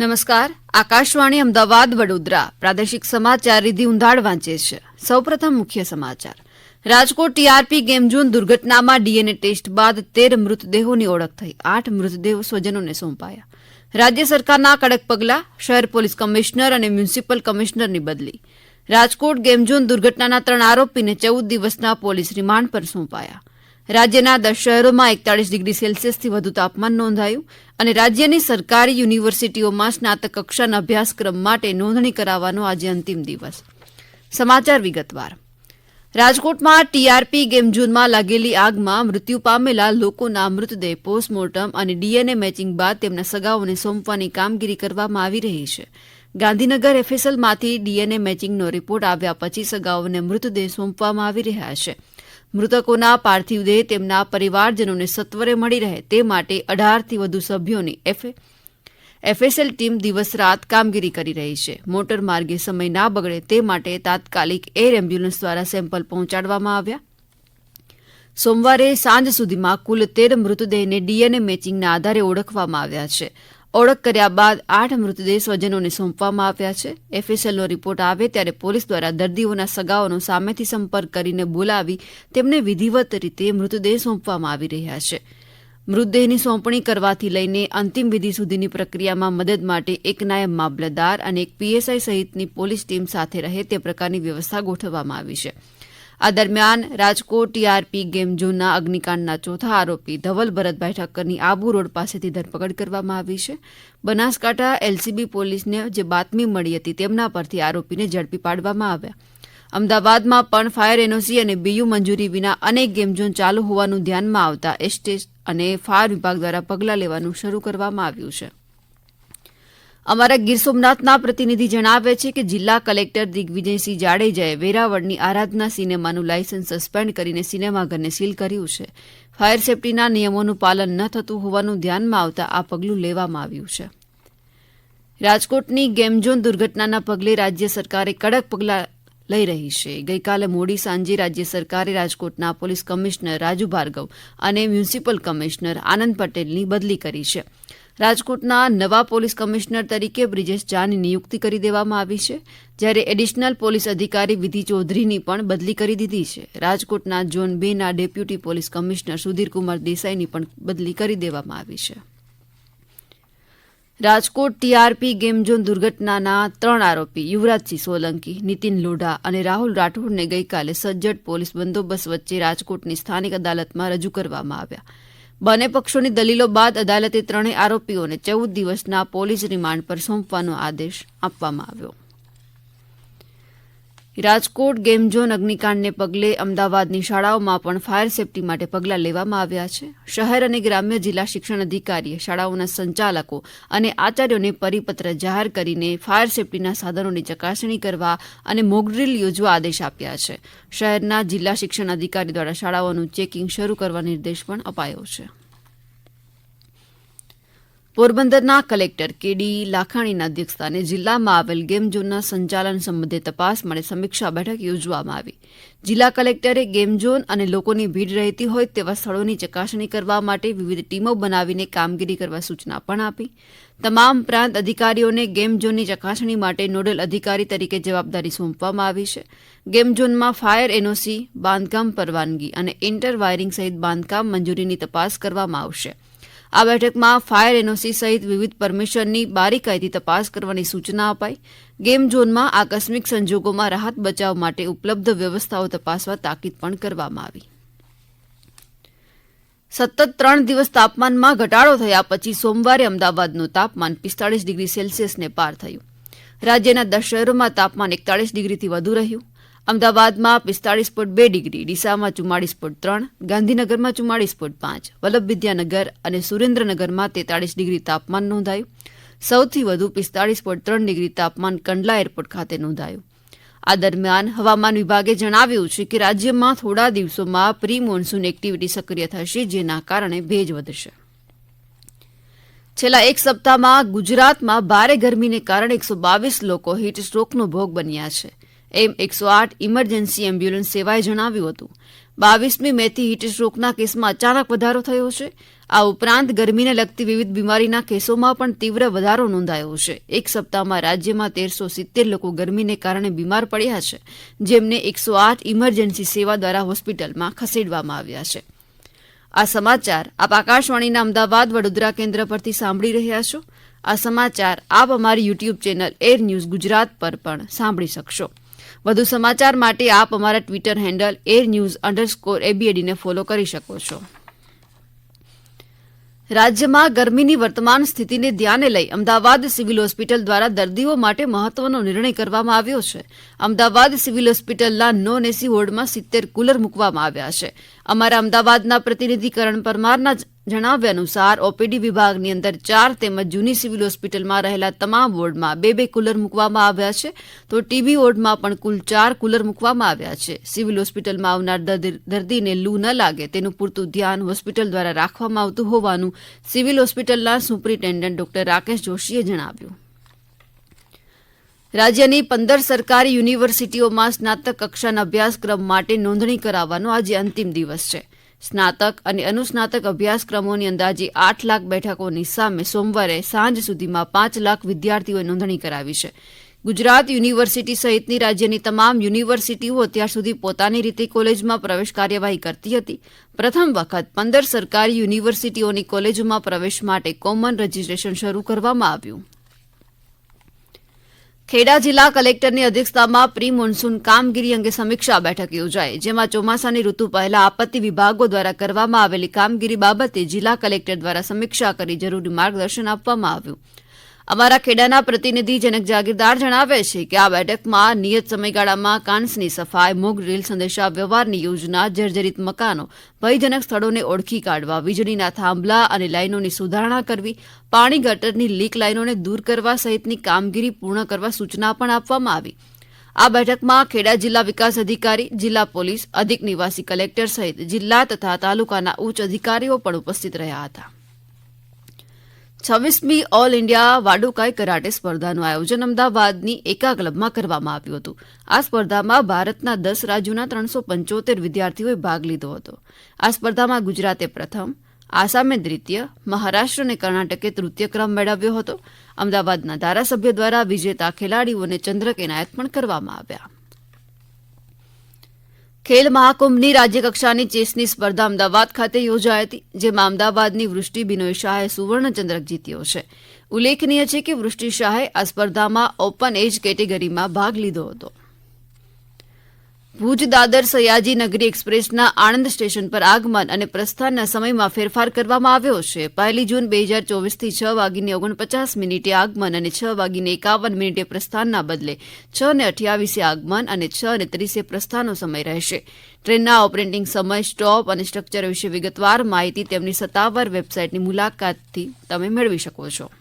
નમસ્કાર. આકાશવાણી અમદાવાદ વડોદરા પ્રાદેશિક સમાચાર રીધિ ઉંધાડ વાંચે છે. સૌપ્રથમ મુખ્ય સમાચાર. રાજકોટ ટીઆરપી ગેમ ઝોન દુર્ઘટનામાં ડીએનએ ટેસ્ટ બાદ 13 મૃતદેહોની ઓળખ થઈ. 8 મૃતદેહો સ્વજનોને સોંપાયા. રાજ્ય સરકારના કડક પગલાં, શહેર પોલીસ કમિશનર અને મ્યુનિસિપલ કમિશનરની બદલી. રાજકોટ ગેમ ઝોન દુર્ઘટનાના 3 આરોપીને 14 દિવસના પોલીસ રિમાન્ડ પર સોંપાયા. રાજ્યના 10 શહેરોમાં 41 ડિગ્રી સેલ્સિયસથી વધુ તાપમાન નોંધાયું અને રાજ્યની સરકારી યુનિવર્સિટીઓમાં સ્નાતક કક્ષાના અભ્યાસક્રમ માટે નોંધણી કરાવવાનો આજે અંતિમ દિવસ. સમાચાર વિગતવાર. રાજકોટમાં ટીઆરપી ગેમ ઝોનમાં લાગેલી આગમાં મૃત્યુ પામેલા લોકોના મૃતદેહ પોસ્ટમોર્ટમ અને ડીએનએ મેચિંગ બાદ તેમના સગાઓને સોંપવાની કામગીરી કરવામાં આવી રહી છે. ગાંધીનગર એફએસએલમાંથી ડીએનએ મેચિંગનો રિપોર્ટ આવ્યા પછી સગાઓને મૃતદેહ સોંપવામાં આવી રહ્યા છે. મૃતકોના પાર્થિવ દેહ તેમના પરિવારજનોને સત્વરે મળી રહે તે માટે 18થી વધુ સભ્યોની એફએસએલ ટીમ દિવસ રાત કામગીરી કરી રહી છે. મોટર માર્ગે સમય ના બગડે તે માટે તાત્કાલિક એર એમ્બ્યુલન્સ દ્વારા સેમ્પલ પહોંચાડવામાં આવ્યા. સોમવારે સાંજ સુધીમાં કુલ 13 મૃતદેહને ડીએનએ મેચિંગના આધારે ઓળખવામાં આવ્યા છે. ઓળખ કર્યા બાદ 8 મૃતદેહ સ્વજનોને સોંપવામાં આવ્યા છે. એફએસએલનો રિપોર્ટ આવે ત્યારે પોલીસ દ્વારા દર્દીઓના સગાઓનો સામેથી સંપર્ક કરીને બોલાવી તેમને વિધિવત રીતે મૃતદેહ સોંપવામાં આવી રહ્યા છે. મૃતદેહની સોંપણી કરવાથી લઈને અંતિમ વિધિ સુધીની પ્રક્રિયામાં મદદ માટે એક નાયબ મામલતદાર અને એક પીએસઆઈ સહિતની પોલીસ ટીમ સાથે રહે તે પ્રકારની વ્યવસ્થા ગોઠવવામાં આવી છે. આ દરમિયાન રાજકોટ ટીઆરપી ગેમ ઝોનના અગ્નિકાંડના ચોથા આરોપી ધવલ ભરતભાઈ ઠક્કરની આબુ રોડ પાસેથી ધરપકડ કરવામાં આવી છે. બનાસકાંઠા એલસીબી પોલીસને જે બાતમી મળી હતી તેમના પરથી આરોપીને ઝડપી પાડવામાં આવ્યા. અમદાવાદમાં પણ ફાયર એનઓસી અને બીયુ મંજૂરી વિના અનેક ગેમ ઝોન ચાલુ હોવાનું ધ્યાનમાં આવતા એસ્ટેટ અને ફાયર વિભાગ દ્વારા પગલાં લેવાનું શરૂ કરવામાં આવ્યું છે. અમારા ગીર સોમનાથના પ્રતિનિધિ જણાવે છે કે જિલ્લા કલેક્ટર દિગ્વિજયસિંહ જાડેજાએ વેરાવળની આરાધના સિનેમાનું લાયસન્સ સસ્પેન્ડ કરીને સિનેમાઘરને સીલ કર્યું છે. ફાયર સેફટીના નિયમોનું પાલન ન થતું હોવાનું ધ્યાનમાં આવતા આ પગલું લેવામાં આવ્યું છે. રાજકોટની ગેમ ઝોન દુર્ઘટનાના પગલે રાજ્ય સરકારે કડક પગલાં લઈ રહી છે. ગઈકાલે મોડી સાંજે રાજ્ય સરકારે રાજકોટના પોલીસ કમિશનર રાજુ ભાર્ગવ અને મ્યુનિસિપલ કમિશનર આનંદ પટેલની બદલી કરી છે. રાજકોટના નવા પોલીસ કમિશનર તરીકે બ્રિજેશ ઝાની નિયુક્તિ કરી દેવામાં આવી છે, જ્યારે એડિશનલ પોલીસ અધિકારી વિધિ ચૌધરીની પણ બદલી કરી દીધી છે. રાજકોટના ઝોન 2ના ડેપ્યુટી પોલીસ કમિશનર સુધીરકુમાર દેસાઈની પણ બદલી કરી દેવામાં આવી છે. રાજકોટ ટીઆરપી ગેમ ઝોન દુર્ઘટનાના 3 આરોપી યુવરાજસિંહ સોલંકી, નીતિન લોઢા અને રાહુલ રાઠોડને ગઈકાલે સજ્જડ પોલીસ બંદોબસ્ત વચ્ચે રાજકોટની સ્થાનિક અદાલતમાં રજૂ કરવામાં આવ્યા. બંને પક્ષોની દલીલો બાદ અદાલતે 3 આરોપીઓને 14 દિવસના પોલીસ રિમાન્ડ પર સોંપવાનો આદેશ આપવામાં આવ્યો. રાજકોટ ગેમ ઝોન અગ્નિકાંડને પગલે અમદાવાદની શાળાઓમાં પણ ફાયર સેફટી માટે પગલાં લેવામાં આવ્યા છે. શહેર અને ગ્રામ્ય જિલ્લા શિક્ષણ અધિકારીએ શાળાઓના સંચાલકો અને આચાર્યોને પરિપત્ર જાહેર કરીને ફાયર સેફટીના સાધનોની ચકાસણી કરવા અને મોકડ્રીલ યોજવા આદેશ આપ્યા છે. શહેરના જિલ્લા શિક્ષણ અધિકારી દ્વારા શાળાઓનું ચેકિંગ શરૂ કરવા નિર્દેશ પણ અપાયો છે. પોરબંદરના કલેક્ટર કેડી લાખાણીના અધ્યક્ષસ્થાને જિલ્લામાં આવેલ ગેમ ઝોનના સંચાલન સંબંધે તપાસ માટે સમીક્ષા બેઠક યોજવામાં આવી. જિલ્લા કલેક્ટરે ગેમ ઝોન અને લોકોની ભીડ રહેતી હોય તેવા સ્થળોની ચકાસણી કરવા માટે વિવિધ ટીમો બનાવીને કામગીરી કરવા સૂચના પણ આપી. તમામ પ્રાંત અધિકારીઓને ગેમ ઝોનની ચકાસણી માટે નોડલ અધિકારી તરીકે જવાબદારી સોંપવામાં આવી છે. ગેમ ઝોનમાં ફાયર એનઓસી, બાંધકામ પરવાનગી અને ઇન્ટર વાયરિંગ સહિત બાંધકામ મંજૂરીની તપાસ કરવામાં આવશે. આ બેઠકમાં ફાયર એનઓસી સહિત વિવિધ પરમિશનની બારીકાઈથી તપાસ કરવાની સૂચના અપાઈ. ગેમ ઝોનમાં આકસ્મિક સંજોગોમાં રાહત બચાવ માટે ઉપલબ્ધ વ્યવસ્થાઓ તપાસવા તાકીદ પણ કરવામાં આવી. સતત 3 દિવસ તાપમાનમાં ઘટાડો થયા પછી સોમવારે અમદાવાદનું તાપમાન 45 ડિગ્રી સેલ્સિયસને પાર થયું. રાજ્યના 10 શહેરોમાં તાપમાન 41 ડિગ્રીથી વધુ રહ્યું. અમદાવાદમાં 45.2 ડિગ્રી, ડીસામાં 44.3, ગાંધીનગરમાં 44.5, વલ્લભ વિદ્યાનગર અને સુરેન્દ્રનગરમાં 43 ડિગ્રી તાપમાન નોંધાયું. સૌથી વધુ 45.3 ડિગ્રી તાપમાન કંડલા એરપોર્ટ ખાતે નોંધાયું. આ દરમિયાન હવામાન વિભાગે જણાવ્યું છે કે રાજ્યમાં થોડા દિવસોમાં પ્રી મોન્સૂન એક્ટિવિટી સક્રિય થશે, જેના કારણે ભેજ વધશે. છેલ્લા એક સપ્તાહમાં ગુજરાતમાં ભારે ગરમીને કારણે 122 લોકો હીટ સ્ટ્રોકનો ભોગ બન્યા છે. એમ 108 ઇમરજન્સી એમ્બ્યુલન્સ સેવાએ જણાવ્યું હતું. 22મી મેથી હીટ સ્ટ્રોકના કેસમાં અચાનક વધારો થયો છે. આ ઉપરાંત ગરમીને લગતી વિવિધ બીમારીના કેસોમાં પણ તીવ્ર વધારો નોંધાયો છે. એક સપ્તાહમાં રાજ્યમાં 1370 લોકો ગરમીને કારણે બીમાર પડ્યા છે, જેમને 108 ઇમરજન્સી સેવા દ્વારા હોસ્પિટલમાં ખસેડવામાં આવ્યા છે. આ સમાચાર આપ આકાશવાણીના અમદાવાદ વડોદરા કેન્દ્ર પરથી સાંભળી રહ્યા છો. આ સમાચાર આપ અમારી YouTube channel air news Gujarat પર પણ સાંભળી શકશો. વધુ સમાચાર માટે આપ અમારા ટ્વિટર હેન્ડલ airnews_abd ને ફોલો કરી શકો છો. રાજ્યમાં ગરમીની વર્તમાન સ્થિતિને ધ્યાને લઈ અમદાવાદ સિવિલ હોસ્પિટલ દ્વારા દર્દીઓ માટે મહત્વનો નિર્ણય કરવામાં આવ્યો છે. અમદાવાદ સિવિલ હોસ્પિટલના નોન એસી વોર્ડમાં 70 કુલર મૂકવામાં આવ્યા છે. અમારા અમદાવાદના પ્રતિનિધિ કરણ પરમારના જણાવ્યા અનુસાર ઓપીડી વિભાગની અંદર 4 તેમજ જૂની સિવિલ હોસ્પિટલમાં રહેલા તમામ વોર્ડમાં 2 કુલર મૂકવામાં આવ્યા છે, તો ટીબી વોર્ડમાં પણ કુલ 4 કુલર મૂકવામાં આવ્યા છે. સિવિલ હોસ્પિટલમાં આવનાર દર્દીને લૂ ન લાગે તેનું પૂરતું ધ્યાન હોસ્પિટલ દ્વારા રાખવામાં આવતું હોવાનું સિવિલ હોસ્પિટલના સુપ્રિન્ટેન્ડન્ટ ડોક્ટર રાકેશ જોશીએ જણાવ્યું. રાજ્યની 15 સરકારી યુનિવર્સિટીઓમાં સ્નાતક કક્ષાના અભ્યાસક્રમ માટે નોંધણી કરાવવાનો આજે અંતિમ દિવસ છે. સ્નાતક અને અનુસ્નાતક અભ્યાસક્રમોની અંદાજે 8 લાખ બેઠકોની સામે સોમવારે સાંજ સુધીમાં 5 લાખ વિદ્યાર્થીઓએ નોંધણી કરાવી છે. ગુજરાત યુનિવર્સિટી સહિતની રાજ્યની તમામ યુનિવર્સિટીઓ અત્યાર સુધી પોતાની રીતે કોલેજમાં પ્રવેશ કાર્યવાહી કરતી હતી. પ્રથમ વખત 15 સરકારી યુનિવર્સિટીઓની કોલેજોમાં પ્રવેશ માટે કોમન રજીસ્ટ્રેશન શરૂ કરવામાં આવ્યું. ખેડા જિલ્લા કલેક્ટરની અધ્યક્ષતામાં પ્રી મોન્સૂન કામગીરી અંગે સમીક્ષા બેઠક યોજાઈ, જેમાં ચોમાસાની ઋતુ પહેલા આપત્તિ વિભાગો દ્વારા કરવામાં આવેલી કામગીરી બાબતે જિલ્લા કલેક્ટર દ્વારા સમીક્ષા કરી જરૂરી માર્ગદર્શન આપવામાં આવ્યું. અમારા ખેડાના પ્રતિનિધિ જનક જાગીરદાર જણાવે છે કે આ બેઠકમાં નિયત સમયગાળામાં કાંસની સફાઈ, મોક ડ્રીલ, સંદેશા વ્યવહારની યોજના, જર્જરિત મકાનો, ભયજનક સ્થળોને ઓળખી કાઢવા, વીજળીના થાંભલા અને લાઇનોની સુધારણા કરવી, પાણી ગટરની લીક લાઇનોને દૂર કરવા સહિતની કામગીરી પૂર્ણ કરવા સૂચના પણ આપવામાં આવી. આ બેઠકમાં ખેડા જિલ્લા વિકાસ અધિકારી, જિલ્લા પોલીસ અધિક નિવાસી કલેક્ટર સહિત જિલ્લા તથા તાલુકાના ઉચ્ચ અધિકારીઓ પણ ઉપસ્થિત રહ્યા હતા. 26મી ઓલ ઇન્ડિયા વાડુકાઈ કરાટે સ્પર્ધાનું આયોજન અમદાવાદની એકા ક્લબમાં કરવામાં આવ્યું હતું. આ સ્પર્ધામાં ભારતના 10 રાજ્યોના 375 વિદ્યાર્થીઓએ ભાગ લીધો હતો. આ સ્પર્ધામાં ગુજરાતે પ્રથમ, આસામે દ્વિતીય, મહારાષ્ટ્ર અને કર્ણાટકે તૃતીય ક્રમ મેળવ્યો હતો. અમદાવાદના ધારાસભ્ય દ્વારા વિજેતા ખેલાડીઓને ચંદ્રક એનાયત પણ કરવામાં આવ્યા. ખેલ મહાકુંભની રાજ્યકક્ષાની ચેસની સ્પર્ધા અમદાવાદ ખાતે યોજાઈ હતી, જેમાં અમદાવાદની વૃષ્ટિ બિનોય શાહે સુવર્ણચંદ્રક જીત્યો છે. ઉલ્લેખનીય છે કે વૃષ્ટિ શાહે આ સ્પર્ધામાં ઓપન એજ કેટેગરીમાં ભાગ લીધો હતો. ભુજ દાદર સયાજી નગરી એક્સપ્રેસના આણંદ સ્ટેશન પર આગમન અને પ્રસ્થાનના સમયમાં ફેરફાર કરવામાં આવ્યો છે. 1 જૂન 2024થી 6:49 આગમન અને 6:51 પ્રસ્થાનના બદલે 6:28 આગમન અને 6:30 પ્રસ્થાનનો સમય રહેશે. ટ્રેનના ઓપરેટિંગ સમય, સ્ટોપ અને સ્ટ્રક્ચર વિશે વિગતવાર માહિતી તેમની સત્તાવાર વેબસાઇટની મુલાકાતથી તમે મેળવી શકો છો.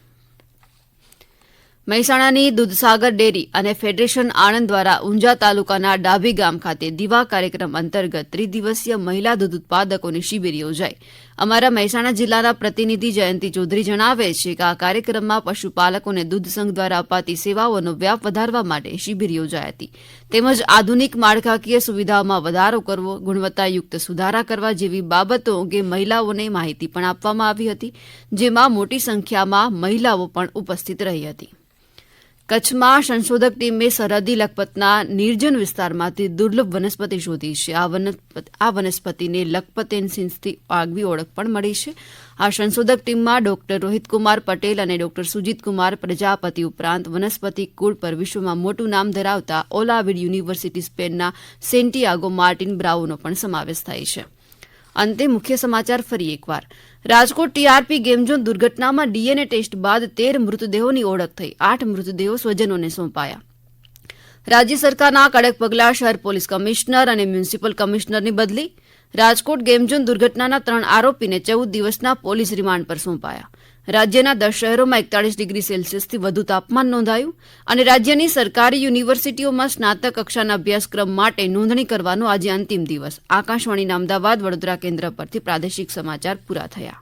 મહેસાણાની દૂધસાગર ડેરી અને ફેડરેશન આણંદ દ્વારા ઊંઝા તાલુકાના ડાભી ગામ ખાતે દીવા કાર્યક્રમ અંતર્ગત 3 દિવસીય મહિલા દૂધ ઉત્પાદકોની શિબિર યોજાઈ. અમારા મહેસાણા જિલ્લાના પ્રતિનિધિ જયંતિ ચૌધરી જણાવે છે કે આ કાર્યક્રમમાં પશુપાલકોને દૂધ સંઘ દ્વારા અપાતી સેવાઓનો વ્યાપ વધારવા માટે શિબિર યોજાઈ હતી, તેમજ આધુનિક માળખાકીય સુવિધાઓમાં વધારો કરવો, ગુણવત્તાયુક્ત સુધારા કરવા જેવી બાબતો અંગે મહિલાઓને માહિતી પણ આપવામાં આવી હતી, જેમાં મોટી સંખ્યામાં મહિલાઓ પણ ઉપસ્થિત રહી હતી. કચ્છમાં સંશોધક ટીમે સરહદી લખપતના નિર્જન વિસ્તારમાંથી દુર્લભ વનસ્પતિ શોધી છે. આ વનસ્પતિને લખપતેન્સિસથી આગવી ઓળખ પણ મળી છે. આ સંશોધક ટીમમાં ડોક્ટર રોહિતકુમાર પટેલ અને ડોક્ટર સુજીતકુમાર પ્રજાપતિ ઉપરાંત વનસ્પતિ કુળ પર વિશ્વમાં મોટું નામ ધરાવતા ઓલાવિડ યુનિવર્સિટી સ્પેનના સેન્ટિયાગો માર્ટિન બ્રાઉનો પણ સમાવેશ થાય છે. અંતે મુખ્ય સમાચાર ફરી એકવાર. રાજકોટ ટીઆરપી ગેમઝોન દુર્ઘટનામાં ડીએનએ ટેસ્ટ બાદ 13 મૃતદેહોની ઓળખ થઈ. 8 મૃતદેહો સ્વજનોને સોંપાયા. રાજ્ય સરકારના કડક પગલાં, શહેર પોલીસ કમિશનર અને મ્યુનિસિપલ કમિશનરની બદલી. રાજકોટ ગેમઝોન દુર્ઘટનાના 3 આરોપીને 14 દિવસના પોલીસ રિમાન્ડ પર સોંપાયા. રાજ્યના 10 શહેરોમાં 41 ડિગ્રી સેલ્સિયસથી વધુ તાપમાન નોંધાયું. અને રાજ્યની સરકારી યુનિવર્સિટીઓમાં સ્નાતક કક્ષાના અભ્યાસક્રમ માટે નોંધણી કરવાનો આજે અંતિમ દિવસ. આકાશવાણીના અમદાવાદ વડોદરા કેન્દ્ર પરથી પ્રાદેશિક સમાચાર પૂરા થયા.